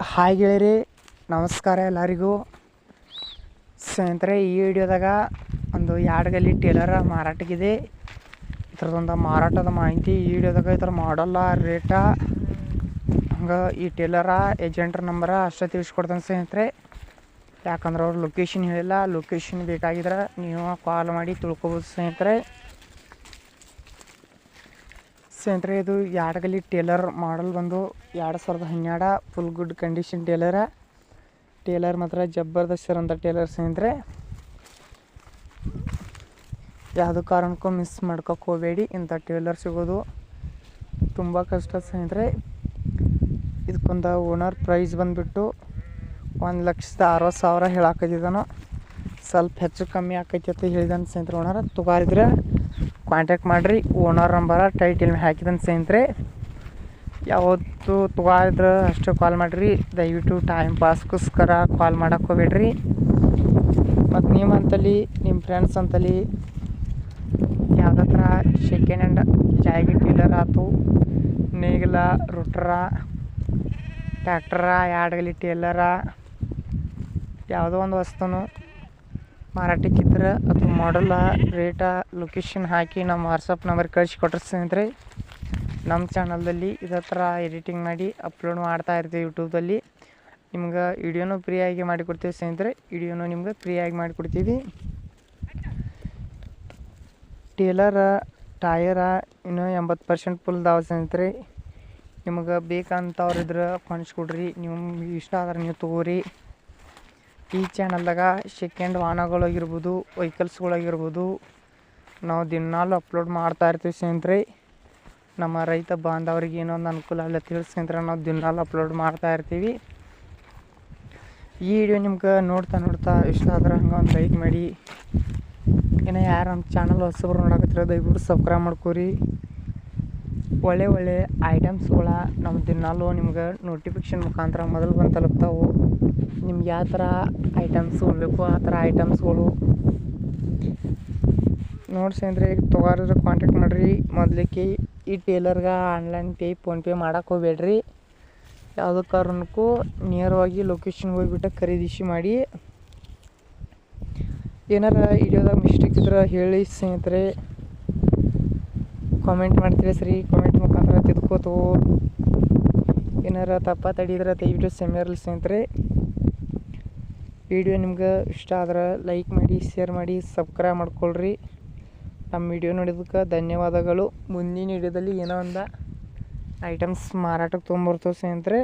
Hi ಗೆಳೆಯರಿ, ನಮಸ್ಕಾರ ಎಲ್ಲರಿಗೂ. ಸ್ನೇಹಿತರೆ, ಈ ವಿಡಿಯೋದಾಗ ಒಂದು 2 ಗಲ್ಲಿ ಟೇಲರ ಮಾರಾಟಕ್ಕಿದೆ. ಇದರದೊಂದು ಮಾರಾಟದ ಮಾಹಿತಿ ಈ ವಿಡಿಯೋದಾಗ. ಇದರ ಮಾಡಲ್ಲ, ರೇಟ, ಹಂಗೆ ಈ ಟೇಲರ ಏಜೆಂಟ್ರ ನಂಬರ ಅಷ್ಟೇ ತಿಳಿಸ್ಕೊಡ್ತಾನೆ ಸ್ನೇಹಿತರೆ. ಯಾಕಂದ್ರೆ ಅವ್ರು ಲೊಕೇಶನ್ ಹೇಳಿಲ್ಲ. ಲೊಕೇಶನ್ ಬೇಕಾಗಿದ್ರೆ ನೀವು ಕಾಲ್ ಮಾಡಿ ತಿಳ್ಕೊಬೋದು ಸ್ನೇಹಿತರೆ. ಇದು 2 ಗಲ್ಲಿ ಟೇಲರ್ ಮಾಡಲ್ ಬಂದು 2012 ಫುಲ್ ಗುಡ್ ಕಂಡೀಷನ್ ಟೇಲರ್ ಮಾತ್ರ ಜಬರ್ದಸ್ತ್ ಇರೋಂಥ ಟೇಲರ್ ಸ್ನೇಹಿತರೆ. ಯಾವುದೋ ಕಾರಣಕ್ಕೂ ಮಿಸ್ ಮಾಡ್ಕೋಕೆ ಹೋಗಬೇಡಿ. ಇಂಥ ಟೇಲರ್ ಸಿಗೋದು ತುಂಬ ಕಷ್ಟ ಸ್ನೇಹಿತರೆ. ಇದಕ್ಕೊಂದು ಓನರ್ ಪ್ರೈಸ್ ಬಂದುಬಿಟ್ಟು 1,60,000 ಹೇಳಾಕತ್ತಿದ್ದಾನು. ಸ್ವಲ್ಪ ಹೆಚ್ಚು ಕಮ್ಮಿ ಆಕೈತಿ ಅಂತ ಹೇಳಿದಾನೆ ಸ್ನೇಹಿತರೆ. ಓನರ್ ತುಗಾರಿದ್ರೆ ಕಾಂಟ್ಯಾಕ್ಟ್ ಮಾಡಿರಿ. ಓನರ್ ನಂಬರ ಟೈಟಲ್ ಹಾಕಿದಾನೆ ಸ್ನೇಹಿತರೆ. ಯಾವತ್ತು ತುಗಾರಿದ್ರೆ ಅಷ್ಟೇ ಕಾಲ್ ಮಾಡಿರಿ. ದಯವಿಟ್ಟು ಟೈಮ್ ಪಾಸ್ಗೋಸ್ಕರ ಕಾಲ್ ಮಾಡೋಕೆ ಹೋಗ್ಬೇಡ್ರಿ. ಮತ್ತು ನಿಮ್ಮಂತಲ್ಲಿ ನಿಮ್ಮ ಫ್ರೆಂಡ್ಸ್ ಅಂತಲ್ಲಿ ಯಾವುದತ್ರ ಸೆಕೆಂಡ್ ಹ್ಯಾಂಡ್ ಜಾಯ್ಗೆ ಟೇಲರ್ ಆಯ್ತು, ನೇಗಿಲ, ರುಟ್ರ, ಟ್ಯಾಕ್ಟರ, 2 ಗಲ್ಲಿ ಟೇಲರ, ಯಾವುದೋ ಒಂದು ವಸ್ತುನು ಮಾರಾಟಕ್ಕಿದ್ರೆ ಅಥವಾ ಮಾಡಲ್ಲ, ರೇಟ, ಲೊಕೇಶನ್ ಹಾಕಿ ನಮ್ಮ ವಾಟ್ಸಪ್ ನಂಬರ್ ಕಳಿಸ್ಕೊಟ್ರೆ ಸ್ನೇಹಿತರೆ, ನಮ್ಮ ಚಾನಲ್ದಲ್ಲಿ ಇದೇ ಥರ ಎಡಿಟಿಂಗ್ ಮಾಡಿ ಅಪ್ಲೋಡ್ ಮಾಡ್ತಾ ಇರ್ತೀವಿ ಯೂಟ್ಯೂಬ್ದಲ್ಲಿ. ನಿಮ್ಗೆ ವಿಡಿಯೋನು ಫ್ರೀಯಾಗಿ ಮಾಡಿಕೊಡ್ತೀವಿ ಸ್ನೇಹಿತರೆ. ವಿಡಿಯೋನು ನಿಮ್ಗೆ ಫ್ರೀಯಾಗಿ ಮಾಡಿಕೊಡ್ತೀವಿ. ಟೇಲರ ಟಯರ ಇನ್ನೂ 80% ಫುಲ್ದಾವ ಸ್ನೇಹಿತರೆ. ನಿಮಗೆ ಬೇಕಂತವ್ರಿದ್ರೆ ಕೊಡ್ರಿ. ನಿಮ್ಗೆ ಇಷ್ಟ ಆದ್ರೆ ನೀವು ತೊಗೋರಿ. ಈ ಚಾನಲ್ದಾಗ ಸೆಕೆಂಡ್ ವಾಹನಗಳಾಗಿರ್ಬೋದು, ವೆಹಿಕಲ್ಸ್ಗಳಾಗಿರ್ಬೋದು ನಾವು ದಿನಾಲು ಅಪ್ಲೋಡ್ ಮಾಡ್ತಾ ಇರ್ತೀವಿ ಸ್ನೇಹಿತರೆ. ನಮ್ಮ ರೈತ ಬಾಂಧವರಿಗೆ ಏನೋ ಒಂದು ಅನುಕೂಲ ಅಲ್ಲ ತಿಳಿಸಿ ಸ್ನೇಹಿತರೆ, ನಾವು ದಿನಾಲು ಅಪ್ಲೋಡ್ ಮಾಡ್ತಾ ಇರ್ತೀವಿ. ಈ ವಿಡಿಯೋ ನಿಮ್ಗೆ ನೋಡ್ತಾ ಇಷ್ಟ ಆದ್ರೆ ಹಂಗೆ ಒಂದು ಲೈಕ್ ಮಾಡಿ. ಏನೋ ಯಾರು ನಮ್ಮ ಚಾನಲ್ ಹೊಸಬ್ರು ನೋಡಕತ್ತಿರ ದಯವಿಟ್ಟು ಸಬ್ಸ್ಕ್ರೈಬ್ ಮಾಡ್ಕೊರಿ. ಒಳ್ಳೆ ಐಟಮ್ಸ್ಗಳ ನಮ್ಮ ದಿನಾಲು ನಿಮ್ಗೆ ನೋಟಿಫಿಕೇಷನ್ ಮುಖಾಂತರ ಮೊದಲು ಬಂದು ತಲುಪ್ತಾವೆ. ನಿಮ್ಗೆ ಯಾವ ಥರ ಐಟಮ್ಸ್ಗಳು ಬೇಕು ಆ ಥರ ಐಟಮ್ಸ್ಗಳು ನೋಡಿ ಸ್ನೇಹಿತರೆ. ತೊಗೊರಿದ್ರೆ ಕಾಂಟ್ಯಾಕ್ಟ್ ಮಾಡಿರಿ. ಮೊದಲಿಗೆ ಈ ಟೇಲರ್ಗೆ ಆನ್ಲೈನ್ ಪೇ, ಫೋನ್ಪೇ ಮಾಡೋಕೆ ಹೋಗ್ಬೇಡ್ರಿ. ಯಾವುದೋ ಕಾರಣಕ್ಕೂ ನೇರವಾಗಿ ಲೊಕೇಶನ್ಗೆ ಹೋಗಿಬಿಟ್ಟು ಖರೀದಿಸಿ ಮಾಡಿ. ಏನಾರ ವಿಡಿಯೋದಾಗ ಮಿಸ್ಟೇಕ್ ಇದ್ರೆ ಹೇಳಿ ಸ್ನೇಹಿತರೆ. ಕಾಮೆಂಟ್ ಮಾಡ್ತೀರಿ ಸರಿ, ಕಾಮೆಂಟ್ ಮುಖಾಂತರ ತಿದ್ಕೋತು. ಏನಾರ ತಪ್ಪ ತಡೀದ್ರೆ ದಯವಿಟ್ಟು ಸಮೀರಲಿ ಸ್ನೇಹಿತರೆ. ವಿಡಿಯೋ ನಿಮ್ಗೆ ಇಷ್ಟ ಆದ್ರೆ ಲೈಕ್ ಮಾಡಿ, ಶೇರ್ ಮಾಡಿ, ಸಬ್ಸ್ಕ್ರೈಬ್ ಮಾಡ್ಕೊಳ್ರಿ. ನಮ್ಮ ವಿಡಿಯೋ ನೋಡಿದ್ದಕ್ಕೆ ಧನ್ಯವಾದಗಳು. ಮುಂದಿನ ವಿಡಿಯೋದಲ್ಲಿ ಏನೋ ಒಂದು ಐಟಮ್ಸ್ ಮಾರಾಟಕ್ಕೆ ತೊಗೊಂಬರ್ತವೆ ಸ್ನೇಹಿತರೆ.